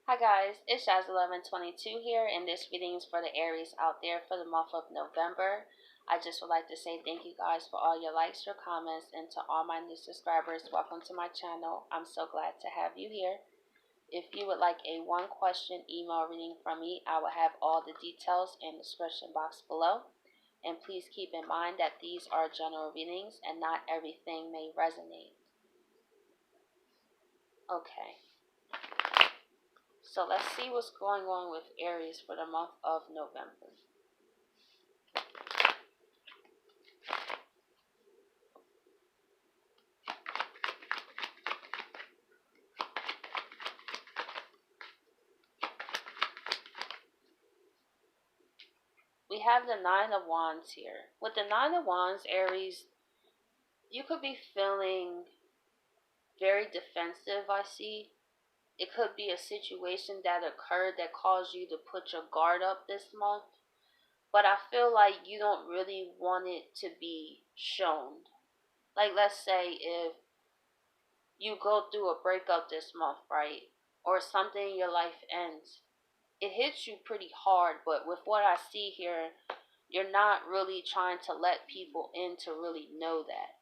Hi guys, it's Jasmine 1122 here, and this reading is for the Aries out there for the month of November. I just would like to say thank you guys for all your likes, your comments, and to all my new subscribers, welcome to my channel. I'm so glad to have you here. If you would like a one question email reading from me, I will have all the details in the description box below. And please keep in mind that these are general readings and not everything may resonate. Okay. So let's see what's going on with Aries for the month of November. We have the Nine of Wands here. With the Nine of Wands, Aries, you could be feeling very defensive, I see. It could be a situation that occurred that caused you to put your guard up this month. But I feel like you don't really want it to be shown. Like, let's say if you go through a breakup this month, right? Or something in your life ends. It hits you pretty hard, but with what I see here, you're not really trying to let people in to really know that.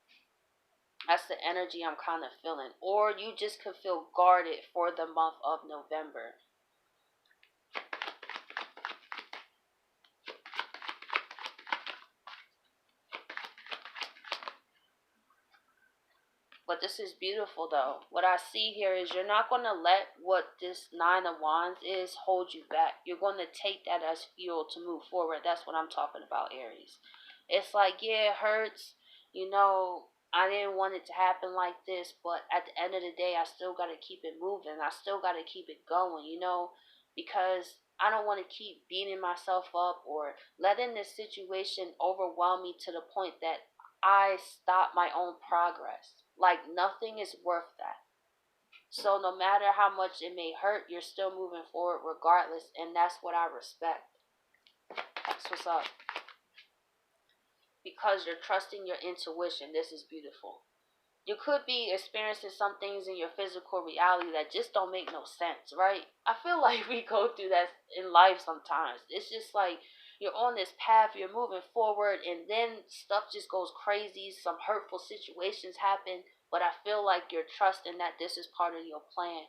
That's the energy I'm kind of feeling. Or you just could feel guarded for the month of November. But this is beautiful though. What I see here is you're not going to let what this Nine of Wands is hold you back. You're going to take that as fuel to move forward. That's what I'm talking about, Aries. It's like, yeah, it hurts. I didn't want it to happen like this, but at the end of the day, I still got to keep it moving. I still got to keep it going, because I don't want to keep beating myself up or letting this situation overwhelm me to the point that I stop my own progress. Like, nothing is worth that. So no matter how much it may hurt, you're still moving forward regardless, and that's what I respect. That's what's up. Because you're trusting your intuition. This is beautiful. You could be experiencing some things in your physical reality that just don't make no sense, right? I feel like we go through that in life sometimes. It's just like you're on this path, you're moving forward, and then stuff just goes crazy. Some hurtful situations happen, but I feel like you're trusting that this is part of your plan.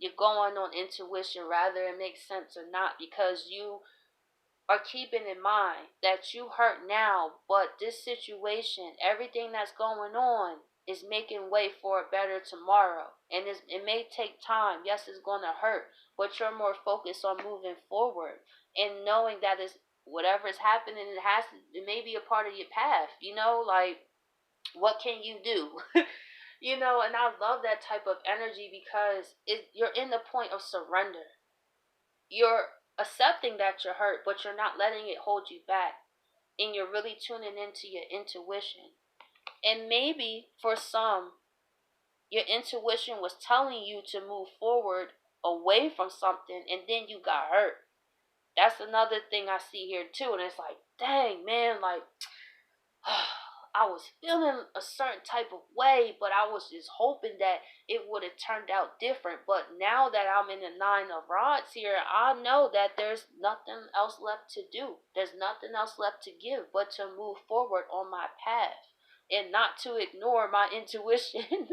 You're going on intuition, rather it makes sense or not, because you are keeping in mind that you hurt now, but this situation, everything that's going on, is making way for a better tomorrow. And it may take time. Yes, it's going to hurt, but you're more focused on moving forward and knowing that it's whatever is happening. It may be a part of your path. Like, what can you do? And I love that type of energy because you're in the point of surrender. You're accepting that you're hurt, but you're not letting it hold you back. And you're really tuning into your intuition. And maybe for some, your intuition was telling you to move forward away from something, and then you got hurt. That's another thing I see here too. And it's like, dang, man, like, I was feeling a certain type of way, but I was just hoping that it would have turned out different. But now that I'm in the Nine of Rods here, I know that there's nothing else left to do. There's nothing else left to give but to move forward on my path and not to ignore my intuition.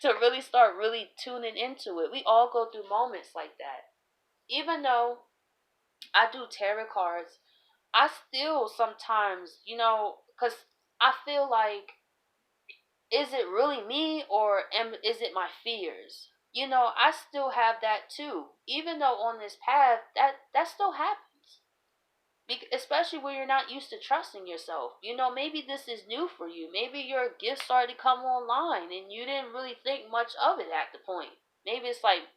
To really start really tuning into it. We all go through moments like that. Even though I do tarot cards, I still sometimes, because I feel like, is it really me or is it my fears? I still have that too. Even though on this path, that still happens. Especially when you're not used to trusting yourself. Maybe this is new for you. Maybe your gift started to come online and you didn't really think much of it at the point. Maybe it's like,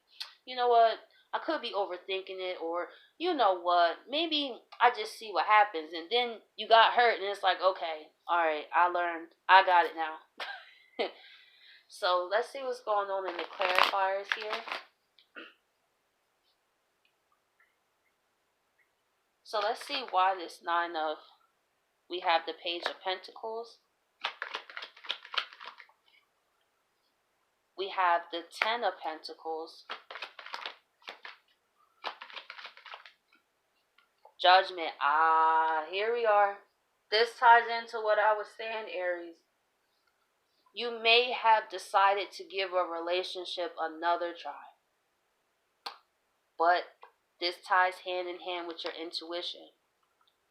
you know what, I could be overthinking it, or you know what, maybe I just see what happens, and then you got hurt and it's like, okay, alright, I learned, I got it now. So let's see what's going on in the clarifiers here. So let's see why this we have the Page of Pentacles. We have the Ten of Pentacles. Judgment. Here we are. This ties into what I was saying, Aries. You may have decided to give a relationship another try, but this ties hand in hand with your intuition.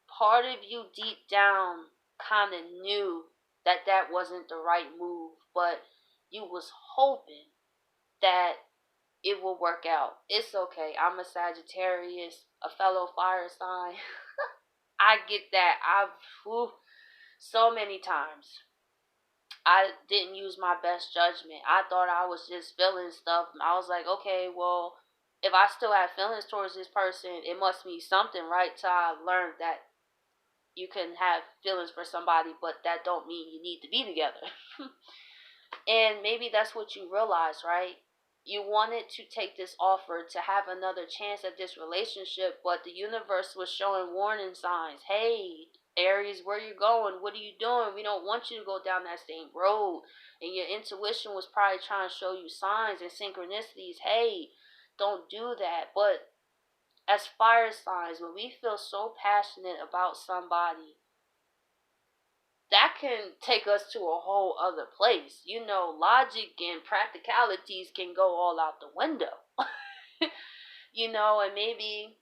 Part of you deep down kind of knew that that wasn't the right move, but you was hoping that it will work out. It's okay. I'm a Sagittarius, a fellow fire sign. I get that. So many times I didn't use my best judgment. I thought I was just feeling stuff. I was like, okay, well, if I still have feelings towards this person, it must be something, right? So I learned that you can have feelings for somebody, but that don't mean you need to be together. And maybe that's what you realize, right? You wanted to take this offer to have another chance at this relationship, but the universe was showing warning signs. Hey, Aries, where you going? What are you doing? We don't want you to go down that same road. And your intuition was probably trying to show you signs and synchronicities. Hey, don't do that. But as fire signs, when we feel so passionate about somebody, that can take us to a whole other place. You know, logic and practicalities can go all out the window. You know, and maybe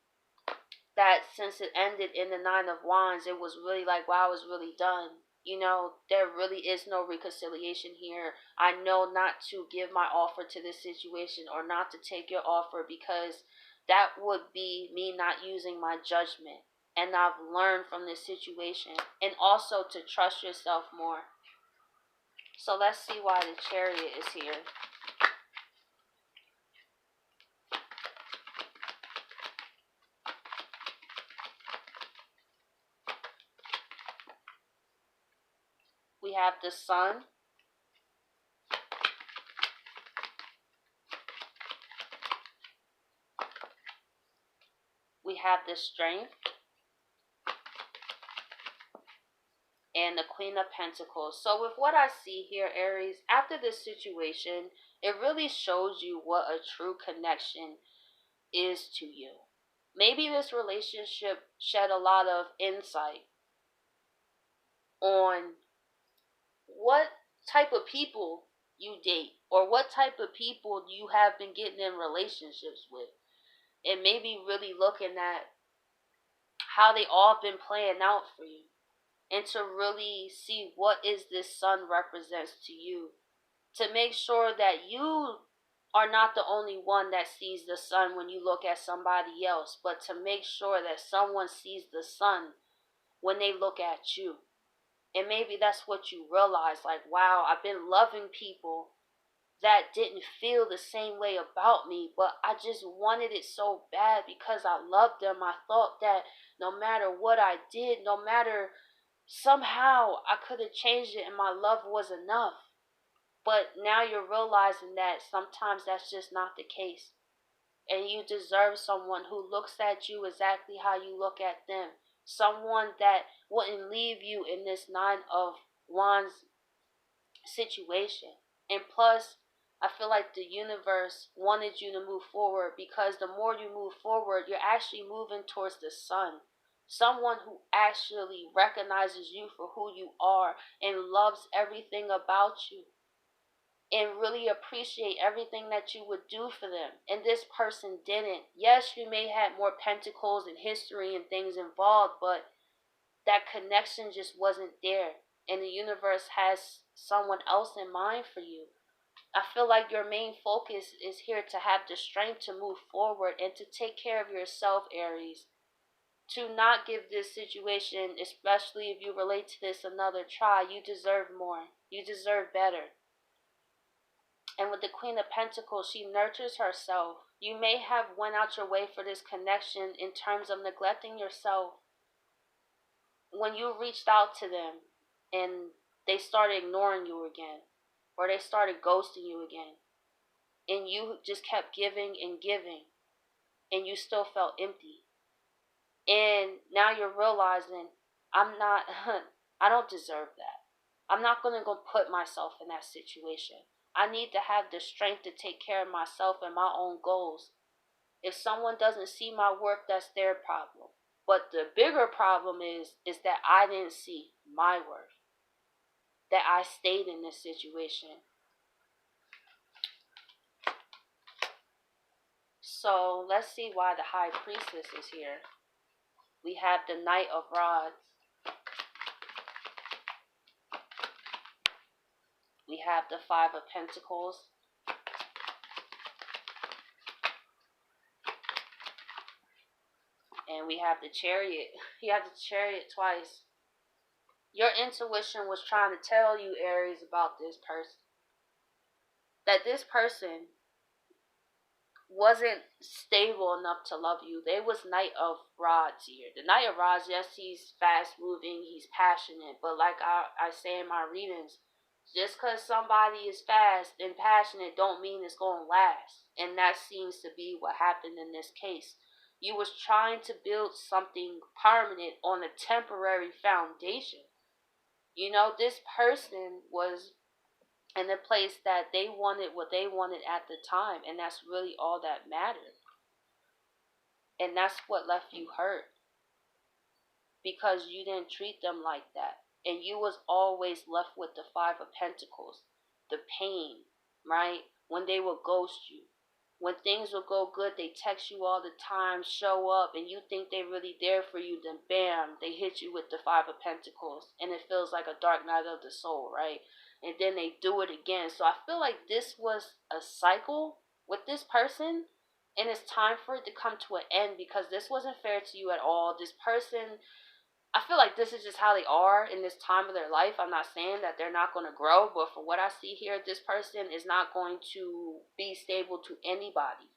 that since it ended in the Nine of Wands, it was really like, wow, I was really done. You know, there really is no reconciliation here. I know not to give my offer to this situation or not to take your offer because that would be me not using my judgment. And I've learned from this situation. And also to trust yourself more. So let's see why the Chariot is here. We have the Sun. We have the Strength. And the Queen of Pentacles. So with what I see here, Aries, after this situation, it really shows you what a true connection is to you. Maybe this relationship shed a lot of insight on what type of people you date or what type of people you have been getting in relationships with. And maybe really looking at how they all been playing out for you. And to really see what is this Sun represents to you. To make sure that you are not the only one that sees the Sun when you look at somebody else, but to make sure that someone sees the Sun when they look at you. And maybe that's what you realize, like, wow, I've been loving people that didn't feel the same way about me, but I just wanted it so bad because I loved them. I thought that no matter what I did, no matter somehow I could have changed it and my love was enough. But now you're realizing that sometimes that's just not the case. And you deserve someone who looks at you exactly how you look at them. Someone that wouldn't leave you in this Nine of Wands situation. And plus, I feel like the universe wanted you to move forward because the more you move forward, you're actually moving towards the Sun. Someone who actually recognizes you for who you are and loves everything about you and really appreciate everything that you would do for them. And this person didn't. Yes, you may have more pentacles and history and things involved, but that connection just wasn't there. And the universe has someone else in mind for you. I feel like your main focus is here to have the strength to move forward and to take care of yourself, Aries. To not give this situation, especially if you relate to this, another try. You deserve more. You deserve better. And with the Queen of Pentacles, she nurtures herself. You may have went out your way for this connection in terms of neglecting yourself. When you reached out to them and they started ignoring you again, or they started ghosting you again, and you just kept giving and giving, and you still felt empty. And now you're realizing, I don't deserve that. I'm not going to go put myself in that situation. I need to have the strength to take care of myself and my own goals. If someone doesn't see my work, that's their problem. But the bigger problem is that I didn't see my worth. That I stayed in this situation. So let's see why the High Priestess is here. We have the Knight of Rods. We have the Five of Pentacles. And we have the Chariot. You have the Chariot twice. Your intuition was trying to tell you, Aries, about this person. That this person wasn't stable enough to love you. They was Knight of Rods here. The Knight of Rods, yes, he's fast moving, he's passionate, but like I say in my readings, just because somebody is fast and passionate don't mean it's going to last. And that seems to be what happened in this case. You was trying to build something permanent on a temporary foundation. You know, this person was in a place that they wanted what they wanted at the time, and that's really all that mattered. And that's what left you hurt, because you didn't treat them like that. And you was always left with the Five of Pentacles, the pain, right? When they would ghost you. When things would go good, they text you all the time, show up, and you think they're really there for you, then bam, they hit you with the Five of Pentacles. And it feels like a dark night of the soul, right? And then they do it again. So I feel like this was a cycle with this person, and it's time for it to come to an end, because this wasn't fair to you at all. This person, I feel like this is just how they are in this time of their life. I'm not saying that they're not going to grow, but from what I see here, this person is not going to be stable to anybody.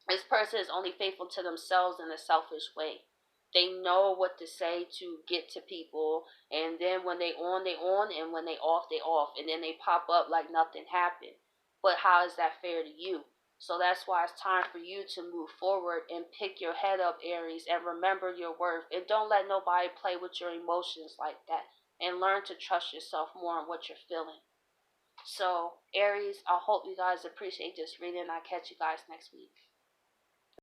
This person is only faithful to themselves in a selfish way. They know what to say to get to people, and then when they on, they on, and when they off, they off, and then they pop up like nothing happened. But how is that fair to you? So that's why it's time for you to move forward and pick your head up, Aries, and remember your worth. And don't let nobody play with your emotions like that. And learn to trust yourself more on what you're feeling. So, Aries, I hope you guys appreciate this reading. I'll catch you guys next week.